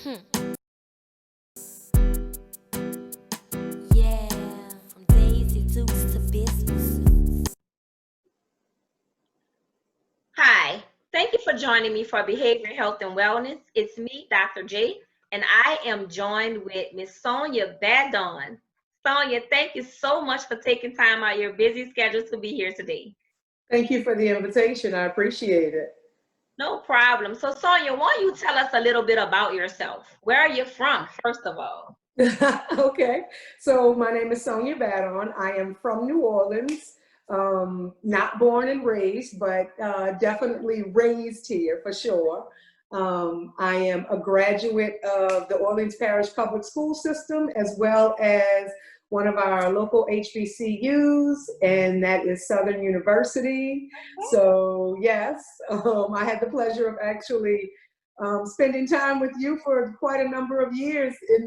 Yeah, from Daisy Dukes to business. Hi, thank you for joining me for Behavior, Health, and Wellness. It's me, Dr. J, and I am joined with Miss Sonia Badon. Sonia, thank you so much for taking time out of your busy schedule to be here today. Thank you for the invitation. I appreciate it. No problem. So, Sonia, why don't you tell us a little bit about yourself? Where are you from, first of all? Okay, so my name is Sonia Badon. I am from New Orleans, not born and raised, but definitely raised here for sure. I am a graduate of the Orleans Parish Public School System, as well as one of our local HBCUs, and that is Southern University. So yes, I had the pleasure of actually spending time with you for quite a number of years in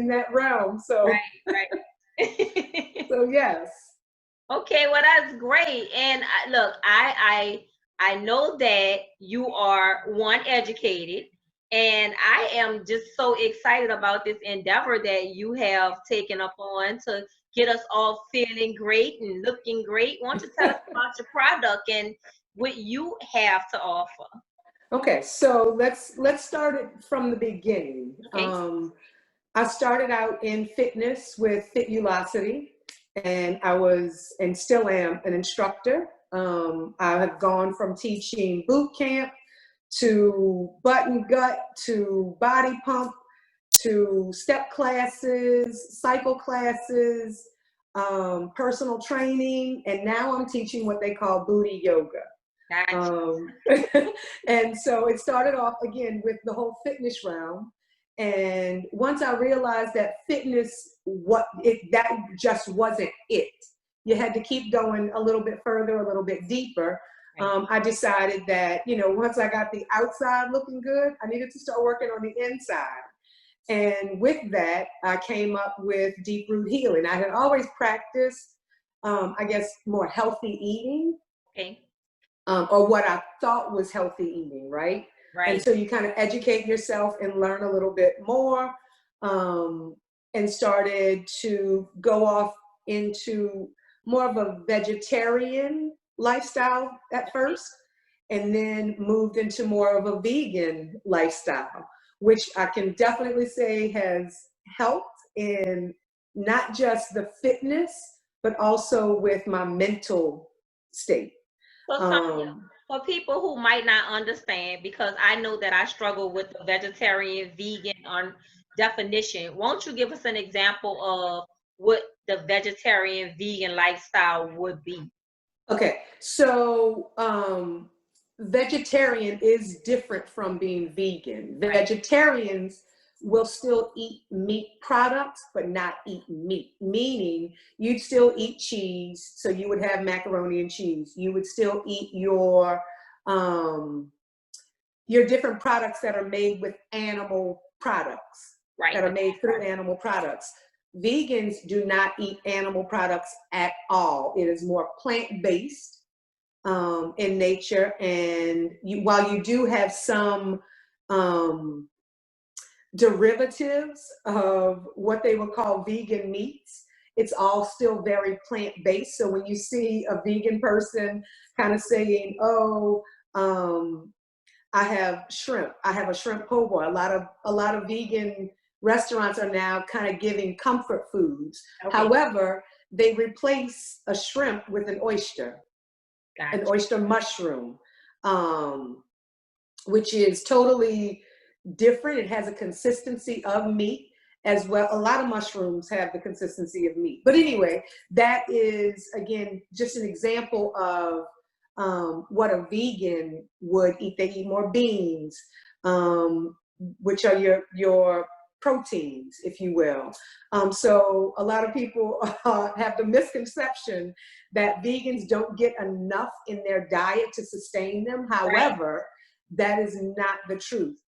that realm. So Right. so yes. Okay, well that's great. And look, I know that you are one educated, and I am just so excited about this endeavor that you have taken up on to get us all feeling great and looking great. Why don't you tell us about your product and what you have to offer? Okay, so let's start it from the beginning. Okay. I started out in fitness with Fitulosity, and I was and still am an instructor. I have gone from teaching boot camp to butt and gut to body pump to step classes, cycle classes, personal training, and now I'm teaching what they call booty yoga. Gotcha. And so it started off again with the whole fitness realm. And once I realized that fitness, that just wasn't it. You had to keep going a little bit further, a little bit deeper. Right. I decided that, once I got the outside looking good, I needed to start working on the inside. And with that, I came up with deep root healing. I had always practiced, I guess, more healthy eating. Okay. Or what I thought was healthy eating, right? And Right. so you kind of educate yourself and learn a little bit more, and started to go off into more of a vegetarian lifestyle at first, and then moved into more of a vegan lifestyle, which I can definitely say has helped in not just the fitness, but also with my mental state. So, Sonia, Um, for people who might not understand, because I know that I struggle with the vegetarian, vegan on definition, won't you give us an example of what the vegetarian, vegan lifestyle would be? okay, so vegetarian is different from being vegan. Right. Vegetarians will still eat meat products, but not eat meat, meaning you'd still eat cheese. So you would have macaroni and cheese. You would still eat um, your different products that are made with animal products, Right. that are made through animal products. Vegans do not eat animal products at all. It is more plant-based in nature. And while you do have some derivatives of what they would call vegan meats, it's all still very plant-based. So when you see a vegan person kind of saying, oh, I have shrimp. I have a shrimp po' boy. A lot of vegan restaurants are now kind of giving comfort foods. Okay. However, they replace a shrimp with an oyster, Gotcha. an oyster mushroom, which is totally different. It has a consistency of meat as well. A lot of mushrooms have the consistency of meat. But anyway, that is, again, just an example of what a vegan would eat. They eat more beans, which are your proteins, if you will. So a lot of people have the misconception that vegans don't get enough in their diet to sustain them. However, that is not the truth.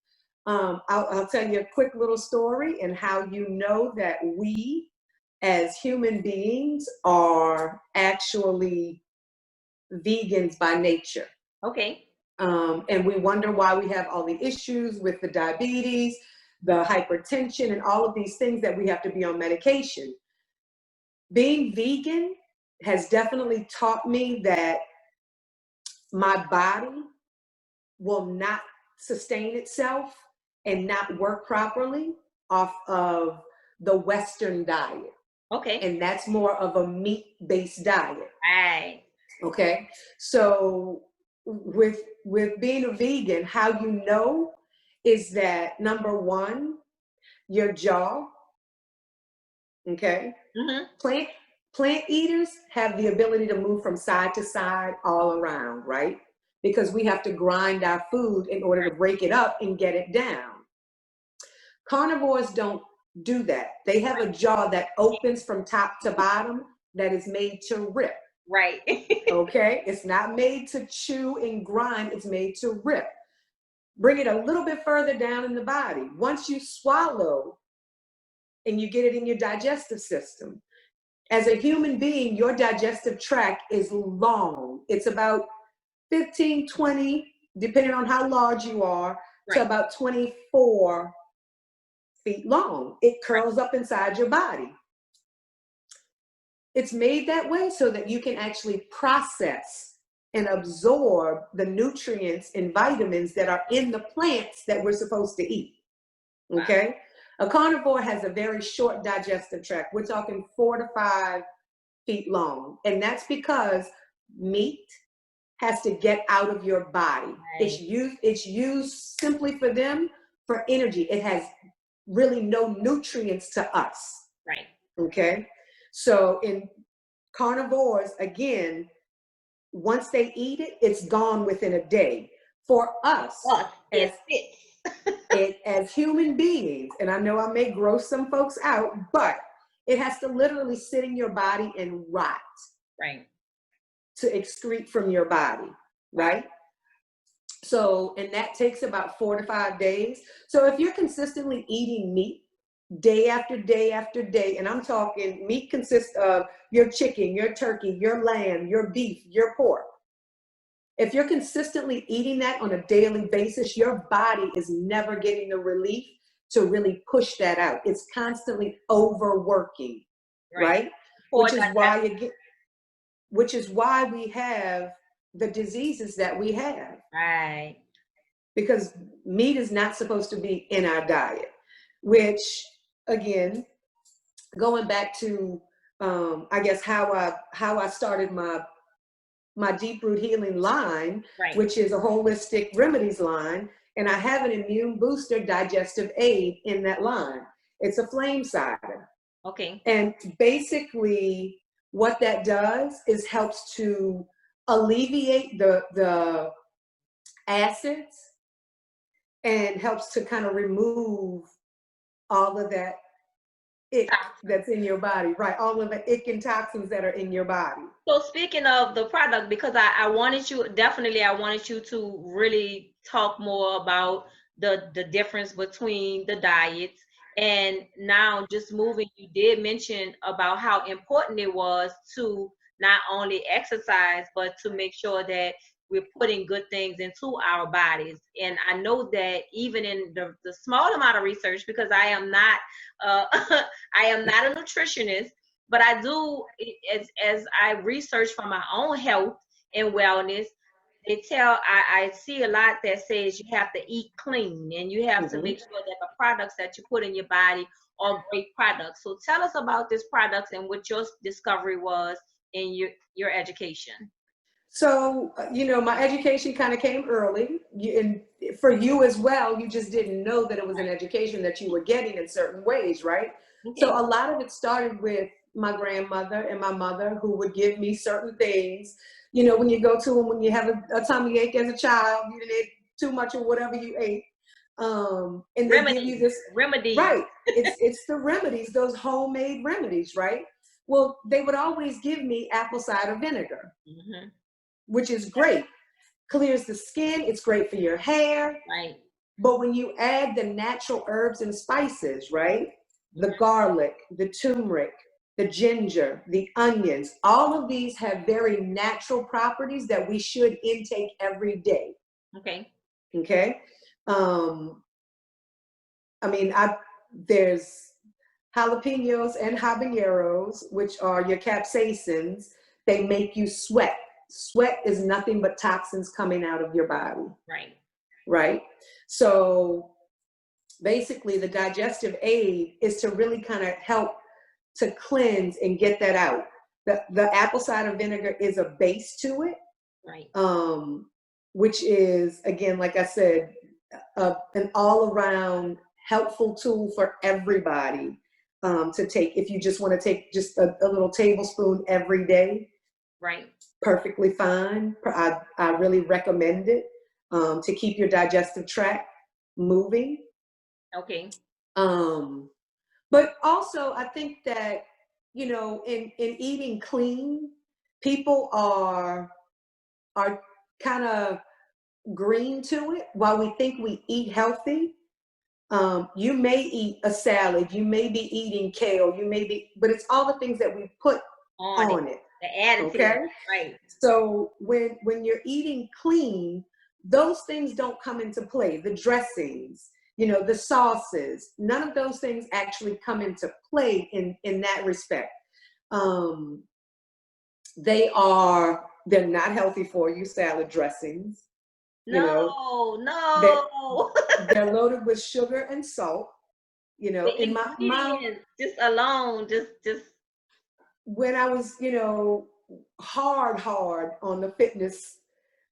I'll tell you a quick little story and how you know that we as human beings are actually vegans by nature. Okay. And we wonder why we have all the issues with the diabetes. the hypertension and all of these things that we have to be on medication. Being vegan has definitely taught me that my body will not sustain itself and not work properly off of the Western diet. Okay. And that's more of a meat-based diet. Right. Okay. So with being a vegan, how you know is that, number one, your jaw. Okay. Plant eaters have the ability to move from side to side all around, right? Because we have to grind our food in order to break it up and get it down. Carnivores don't do that. They have a jaw that opens from top to bottom that is made to rip. Right. Okay? It's not made to chew and grind, it's made to rip. Bring it a little bit further down in the body. Once you swallow and you get it in your digestive system, as a human being, your digestive tract is long. It's about 15, 20, depending on how large you are, to about 24 feet long. It curls up inside your body. It's made that way so that you can actually process and absorb the nutrients and vitamins that are in the plants that we're supposed to eat. Okay? A carnivore has a very short digestive tract. We're talking 4 to 5 feet long. And that's because meat has to get out of your body. Right. It's used simply for them for energy. It has really no nutrients to us. Right. Okay. So in carnivores, again, once they eat it, it's gone within a day. For us, as human beings, and I know I may gross some folks out, but it has to literally sit in your body and rot. Right. To excrete from your body, right? So, and that takes about 4 to 5 days. So if you're consistently eating meat day after day after day, and I'm talking meat consists of your chicken, your turkey, your lamb, your beef, your pork. If you're consistently eating that on a daily basis, your body is never getting the relief to really push that out. It's constantly overworking, right? Which is why we have the diseases that we have. Right. Because meat is not supposed to be in our diet, which, again, going back to, I guess, how I started my Deep Root Healing line, which is a holistic remedies line, and I have an immune booster digestive aid in that line. It's a flame cider. Okay. And basically, what that does is helps to alleviate the acids and helps to kind of remove all of that ick that's in your body, right? All of the ick and toxins that are in your body. So speaking of the product, because I wanted you to really talk more about the difference between the diets. And now just moving, you did mention about how important it was to not only exercise, but to make sure that we're putting good things into our bodies. And I know that even in the small amount of research, because I am not I am not a nutritionist, but I do, as I research for my own health and wellness, I see a lot that says you have to eat clean and you have to make sure that the products that you put in your body are great products. So tell us about this product and what your discovery was in your education. So, my education kind of came early, and for you as well, you just didn't know that it was an education that you were getting in certain ways, right? Okay. So a lot of it started with my grandmother and my mother, who would give me certain things. When you go to them, when you have a tummy ache as a child, you didn't eat too much of whatever you ate. And they give you this remedy. Right. It's the remedies, those homemade remedies, right? Well, they would always give me apple cider vinegar, which is great. Clears the skin. It's great for your hair. Right. But when you add the natural herbs and spices, right? The garlic, the turmeric, the ginger, the onions, all of these have very natural properties that we should intake every day. Okay. Okay. I mean, there's jalapenos and habaneros, which are your capsaicins. They make you sweat. Sweat is nothing but toxins coming out of your body. Right. Right? So basically the digestive aid is to really kind of help to cleanse and get that out. The apple cider vinegar is a base to it. Right. Which is, again, like I said, an all-around helpful tool for everybody to take. If you just want to take just a little tablespoon every day, right, perfectly fine. I really recommend it to keep your digestive tract moving. Okay. But also, I think that, you know, in eating clean, people are kind of green to it. While we think we eat healthy, you may eat a salad, you may be eating kale, but it's all the things that we put on it. The additive, okay? right. So when you're eating clean, those things don't come into play. The dressings, you know, the sauces, none of those things actually come into play in that respect. They're not healthy for you, salad dressings. No. They're loaded with sugar and salt. You know, the in my mom, just alone, just when I was, you know, hard on the fitness,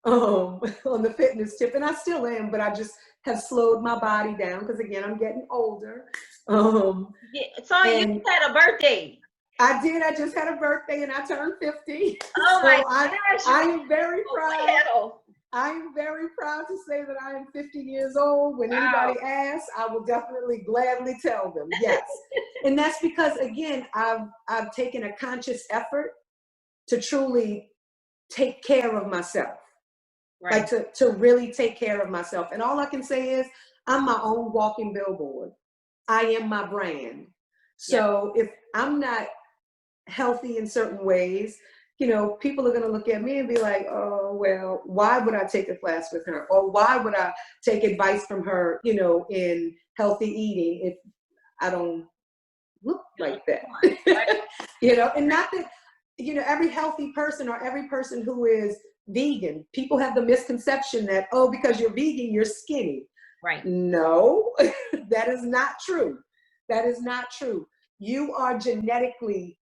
on the fitness tip, and I still am, but I just have slowed my body down because again, I'm getting older. So you had a birthday. I did. I just had a birthday and I turned 50. Oh so my gosh! I am very proud. Little. I am very proud to say that I am 50 years old. When anybody asks, I will definitely gladly tell them yes. And that's because, again, I've taken a conscious effort to truly take care of myself. Right. Like to really take care of myself. And all I can say is I'm my own walking billboard. I am my brand. So if I'm not healthy in certain ways, you know, people are going to look at me and be like, oh, well, why would I take a class with her? Or why would I take advice from her, you know, in healthy eating if I don't look like that? Right. You know, and not that, you know, every healthy person or every person who is vegan, people have the misconception that, oh, because you're vegan, you're skinny. Right. No, that is not true. That is not true. You are genetically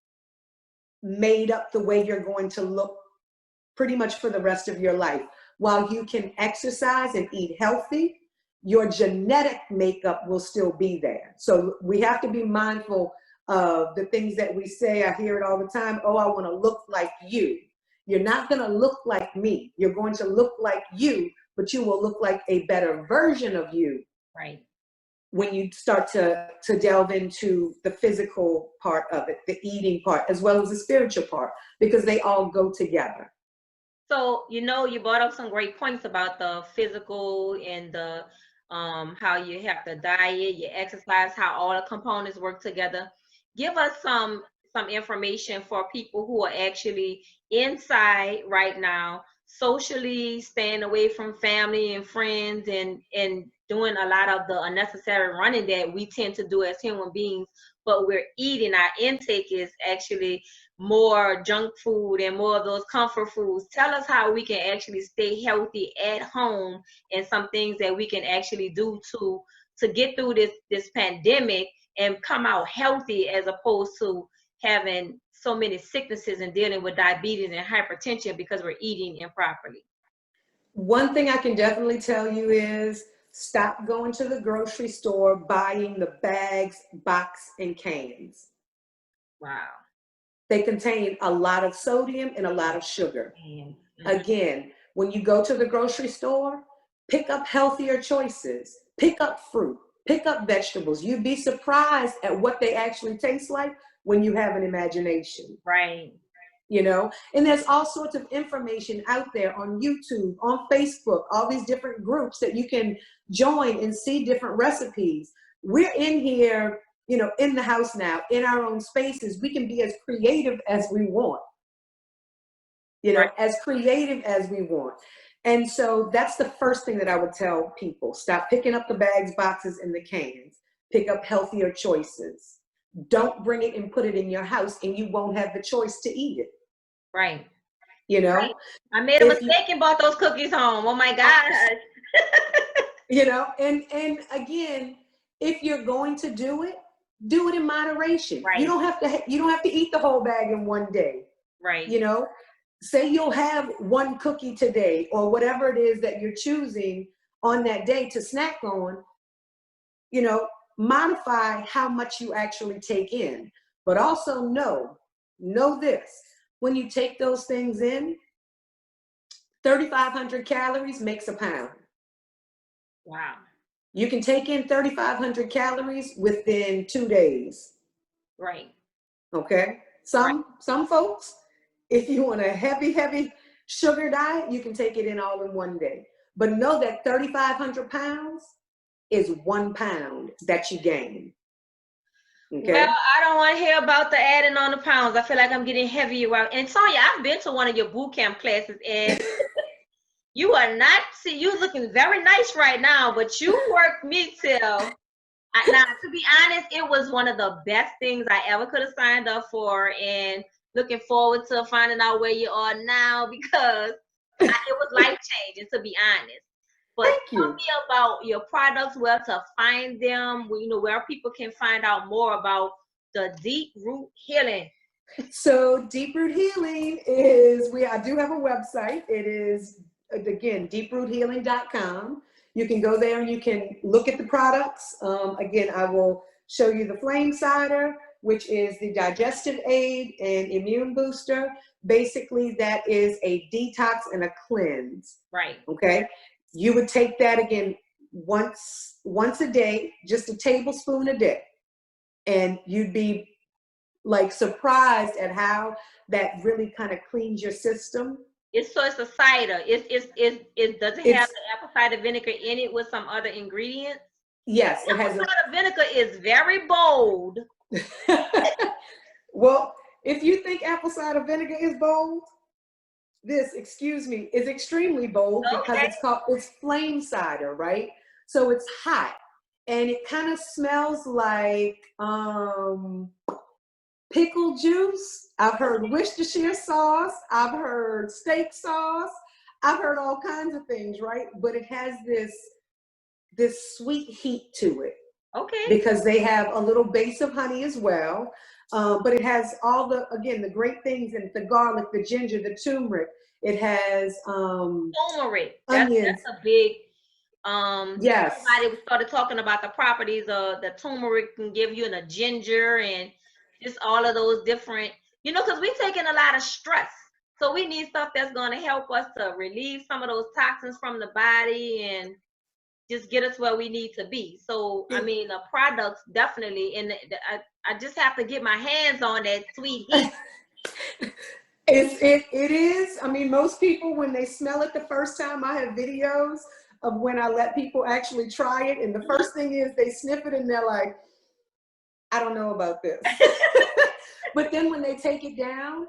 made up the way you're going to look pretty much for the rest of your life. While you can exercise and eat healthy, your genetic makeup will still be there. So we have to be mindful of the things that we say. I hear it all the time. Oh, I want to look like you. You're not going to look like me. You're going to look like you, but you will look like a better version of you. Right. When you start to delve into the physical part of it, the eating part, as well as the spiritual part, because they all go together. So, you know, you brought up some great points about the physical and the how you have to diet, you exercise, how all the components work together. Give us some information for people who are actually inside right now, socially staying away from family and friends and doing a lot of the unnecessary running that we tend to do as human beings, but we're eating, our intake is actually more junk food and more of those comfort foods. Tell us how we can actually stay healthy at home and some things that we can actually do to get through this pandemic and come out healthy, as opposed to having so many sicknesses and dealing with diabetes and hypertension because we're eating improperly. One thing I can definitely tell you is stop going to the grocery store buying the bags, box, and cans. Wow. They contain a lot of sodium and a lot of sugar. Mm-hmm. Again, when you go to the grocery store, pick up healthier choices, pick up fruit, pick up vegetables. You'd be surprised at what they actually taste like when you have an imagination. Right. You know, and there's all sorts of information out there on YouTube, on Facebook, all these different groups that you can join and see different recipes. We're in here, you know, in the house now, in our own spaces. We can be as creative as we want, you know, right. as creative as we want. And so that's the first thing that I would tell people. Stop picking up the bags, boxes, and the cans. pick up healthier choices. Don't bring it and put it in your house and you won't have the choice to eat it. Right. You know, Right. I made a If you- mistake and bought those cookies home. Oh my God. you know, and again, if you're going to do it in moderation. Right. You don't have to eat the whole bag in one day. Right. You know, say you'll have one cookie today or whatever it is that you're choosing on that day to snack on. You know, modify how much you actually take in, but also know this: when you take those things in, 3,500 calories makes a pound. Wow. You can take in 3,500 calories within 2 days. Right. Okay. Some folks, if you want a heavy sugar diet, you can take it in all in one day. But know that 3,500 pounds is 1 pound that you gain. Okay. Well, I don't want to hear about the adding on the pounds. I feel like I'm getting heavier. And Sonia, I've been to one of your boot camp classes, and you are not, see, you looking very nice right now, but you worked me till, now, to be honest, it was one of the best things I ever could have signed up for, and looking forward to finding out where you are now, because it was life-changing, to be honest. But tell me about your products, where to find them, you know, where people can find out more about the deep root healing. So Deep Root Healing is, I do have a website. It is, again, deeproothealing.com. You can go there and you can look at the products. Again, I will show you the Flame Cider, which is the digestive aid and immune booster. Basically, that is a detox and a cleanse. Right. Okay. You would take that, again, once a day, just a tablespoon a day. And you'd be like surprised at how that really kind of cleans your system. It's a cider. It does it have the apple cider vinegar in it with some other ingredients? Yes, it has. Apple cider vinegar is very bold. Well, if you think apple cider vinegar is bold, this, excuse me, is extremely bold, because it's flame cider, right? So it's hot and it kind of smells like pickle juice. I've heard Worcestershire sauce. I've heard steak sauce. I've heard all kinds of things, right? But it has this sweet heat to it. Okay. Because they have a little base of honey as well. But it has all the great things in it: the garlic, the ginger, the turmeric. It has turmeric. Onions. That's a big yes. Everybody started talking about the properties of the turmeric can give you, and the ginger, and just all of those different, you know, because we're taking a lot of stress. So we need stuff that's going to help us to relieve some of those toxins from the body and just get us where we need to be. So, I mean, the products definitely, and I just have to get my hands on that sweet heat. It is. I mean, most people, when they smell it the first time, I have videos of when I let people actually try it. And the first thing is they sniff it and they're like, I don't know about this. But then when they take it down,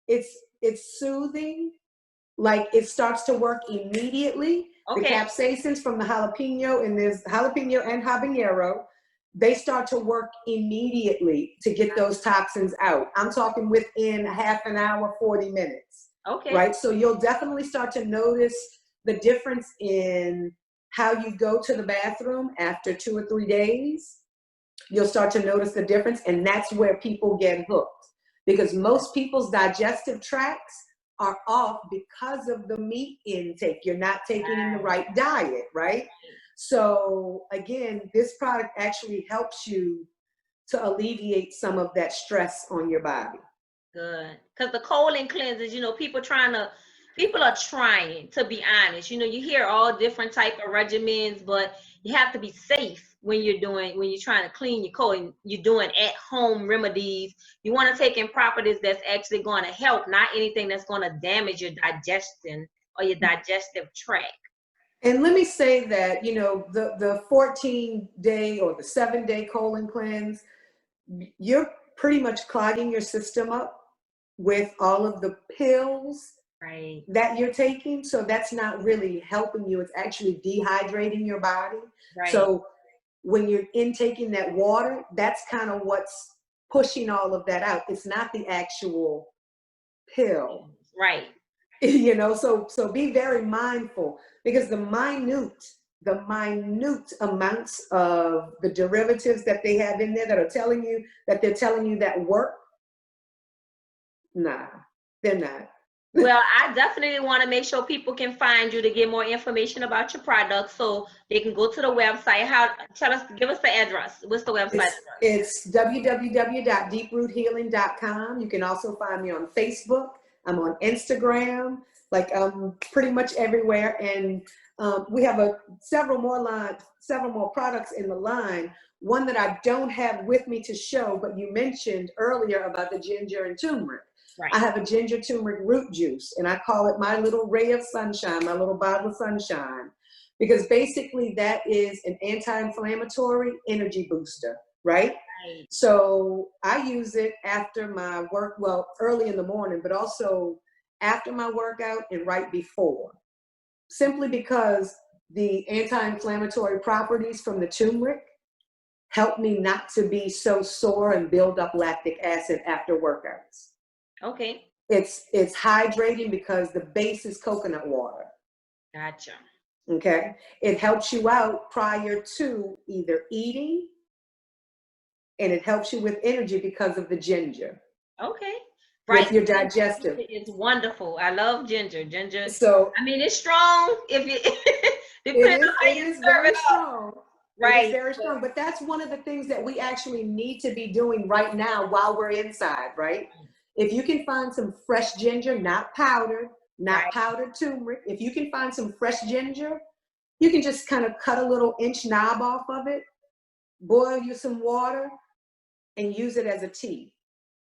it's soothing. Like, it starts to work immediately. Okay. The capsaicins from the jalapeno, and there's jalapeno and habanero, they start to work immediately to get those toxins out. I'm talking within half an hour, 40 minutes. Okay. Right? So you'll definitely start to notice the difference in how you go to the bathroom after 2 or 3 days. You'll start to notice the difference, and that's where people get hooked, because most people's digestive tracts are off because of the meat intake. You're not taking in the right diet, right? So again, this product actually helps you to alleviate some of that stress on your body. Good. Because the colon cleanses, you know, people are trying, to be honest. You know, you hear all different type of regimens, but you have to be safe when you're trying to clean your colon. You're doing at-home remedies. You want to take in properties that's actually going to help, not anything that's going to damage your digestion or your digestive tract. And let me say that, you know, the 14-day or the 7-day colon cleanse, you're pretty much clogging your system up with all of the pills that you're taking. So that's not really helping you. It's actually dehydrating your body. Right. So when you're intaking that water, that's kind of what's pushing all of that out. It's not the actual pill. Right. You know, so be very mindful, because the minute amounts of the derivatives that they have in there that they're telling you that work, nah, they're not. Well, I definitely want to make sure people can find you to get more information about your products, so they can go to the website. Give us the address. What's the website address? It's www.deeproothealing.com. You can also find me on Facebook. I'm on Instagram, like pretty much everywhere. And we have several more products in the line. One that I don't have with me to show, but you mentioned earlier about the ginger and turmeric. Right. I have a ginger turmeric root juice, and I call it my little ray of sunshine, my little bottle of sunshine, because basically that is an anti-inflammatory energy booster, right? Right. So I use it after my work, well, early in the morning, but also after my workout and right before, simply because the anti-inflammatory properties from the turmeric help me not to be so sore and build up lactic acid after workouts. Okay. It's hydrating because the base is coconut water. Gotcha. Okay. It helps you out prior to either eating, and it helps you with energy because of the ginger. Okay. Right. With your digestive. It's wonderful. I love ginger. Ginger. So I mean, it's strong if you it is very strong. Right. It is very strong. But that's one of the things that we actually need to be doing right now while we're inside, right? If you can find some fresh ginger, not powdered turmeric, if you can find some fresh ginger, you can just kind of cut a little inch knob off of it, boil you some water, and use it as a tea.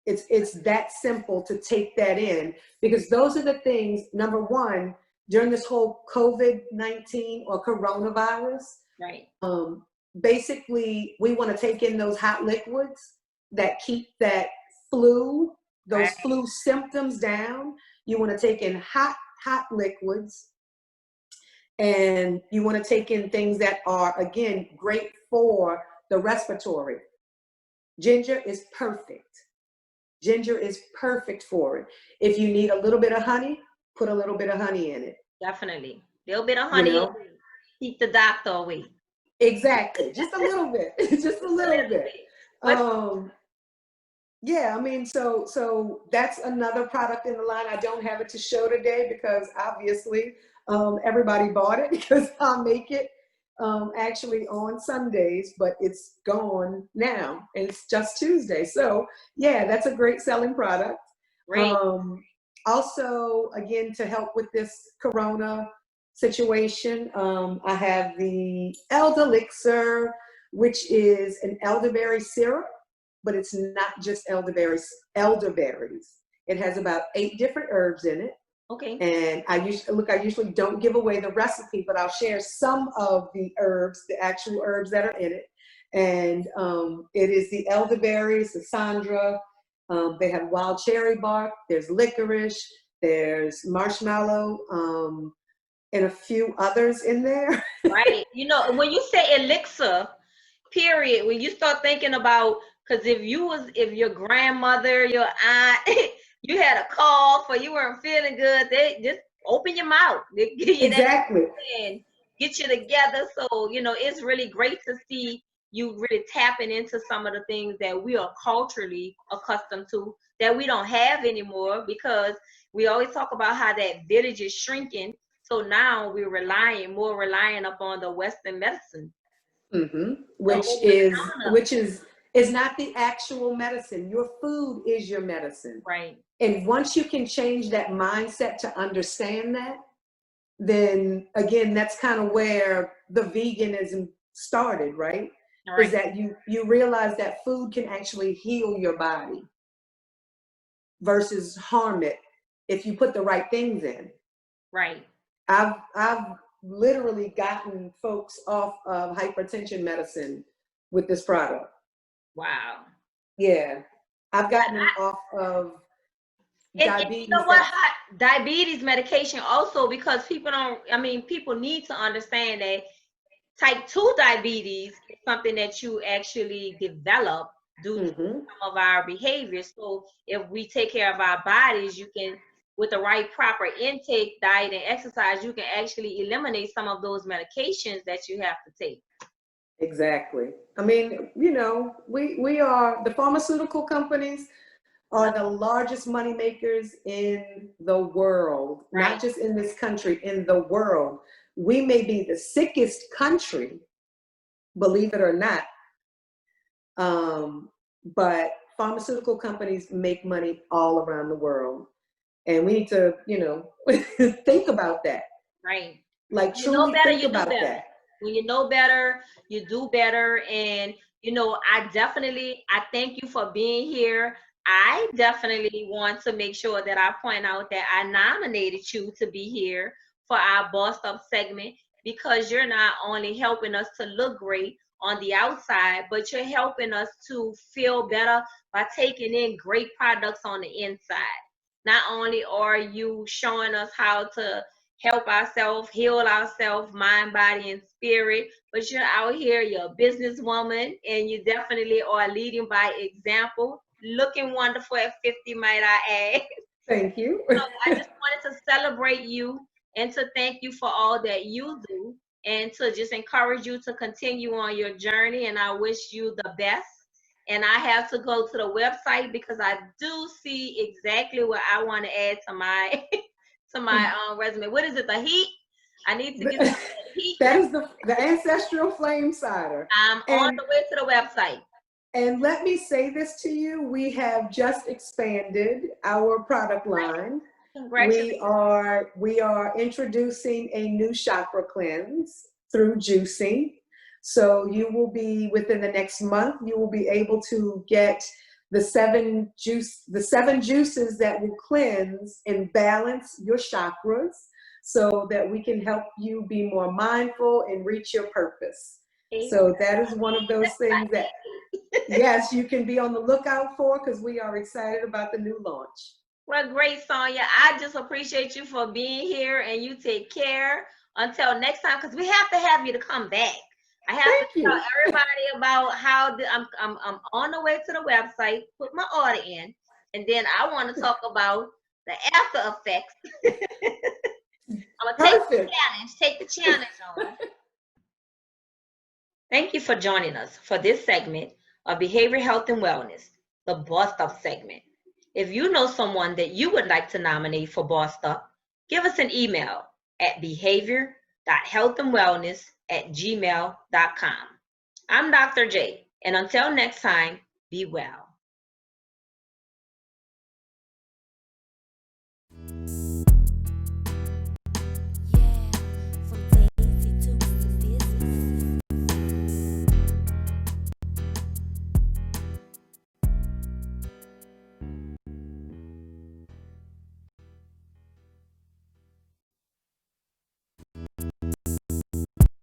It's that simple to take that in, because those are the things, number one, during this whole COVID-19 or coronavirus, right. Basically we want to take in those hot liquids that keep that flu, those flu symptoms down. You want to take in hot liquids, and you want to take in things that are, again, great for the respiratory. Ginger is perfect. Ginger is perfect for it. If you need a little bit of honey, put a little bit of honey in it. Definitely. A little bit of honey, keep the doctor away. Exactly. Just a little bit. Just a little bit. Yeah, I mean, so that's another product in the line. I don't have it to show today because obviously everybody bought it, because I'll make it actually on Sundays, but it's gone now and it's just Tuesday. So yeah, that's a great selling product. Great. Also, again, to help with this Corona situation, I have the Elixir, which is an elderberry syrup, but it's not just elderberries. It has about 8 different herbs in it. Okay. And I usually don't give away the recipe, but I'll share some of the herbs, the actual herbs that are in it. And it is the elderberries, the Sandra. They have wild cherry bark. There's licorice. There's marshmallow, and a few others in there. Right. You know, when you say elixir, period, when you start thinking about, because if your grandmother, your aunt, you had a cough or you weren't feeling good, they just open your mouth. They give you Exactly. and get you together. So, you know, it's really great to see you really tapping into some of the things that we are culturally accustomed to that we don't have anymore, because we always talk about how that village is shrinking. So now we're relying upon the Western medicine. Mm-hmm. Which is not the actual medicine. Your food is your medicine. Right. And once you can change that mindset to understand that, then again, that's kind of where the veganism started, right? Right. Is that you realize that food can actually heal your body versus harm it if you put the right things in. Right. I've literally gotten folks off of hypertension medicine with this product. Wow. Yeah. I've gotten them off of diabetes. You know what? Diabetes medication also, because people need to understand that type 2 diabetes is something that you actually develop due to Mm-hmm. some of our behaviors. So if we take care of our bodies, you can, with the right proper intake, diet, and exercise, you can actually eliminate some of those medications that you have to take. Exactly. I mean, you know, we are, the pharmaceutical companies are the largest money makers in the world, Right. not just in this country, in the world. We may be the sickest country, believe it or not, but pharmaceutical companies make money all around the world. And we need to, you know, think about that. Right. Like, You know truly better, think you do about better. that. When you know better, you do better. And, you know, I thank you for being here. I definitely want to make sure that I point out that I nominated you to be here for our Bossed Up segment, because you're not only helping us to look great on the outside, but you're helping us to feel better by taking in great products on the inside. Not only are you showing us how to help ourselves, heal ourselves, mind, body, and spirit, but you're out here, you're a businesswoman, and you definitely are leading by example, looking wonderful at 50, might I add. Thank you. So I just wanted to celebrate you and to thank you for all that you do, and to just encourage you to continue on your journey. And I wish you the best. And I have to go to the website because I do see exactly what I want to add to my to my resume. What is it? The heat? I need to get some of that heat. That is the ancestral flame cider. I'm on And the way to the website. And let me say this to you, we have just expanded our product line. Congratulations. We are introducing a new chakra cleanse through juicing. So you will be, within the next month, you will be able to get the seven juices that will cleanse and balance your chakras, so that we can help you be more mindful and reach your purpose. So that is one of those things that, yes, you can be on the lookout for, because we are excited about the new launch. Well, great, Sonia. I just appreciate you for being here, and you take care until next time, because we have to have you to come back. I have Thank to you. tell everybody about how I'm on the way to the website, put my order in, and then I want to talk about the after effects. I'm gonna Perfect. take the challenge on. Thank you for joining us for this segment of Behavioral Health and Wellness, the Bossed Up segment. If you know someone that you would like to nominate for Bossed Up, give us an email at behavior.healthandwellness@gmail.com. I'm Dr. J, and until next time, be well.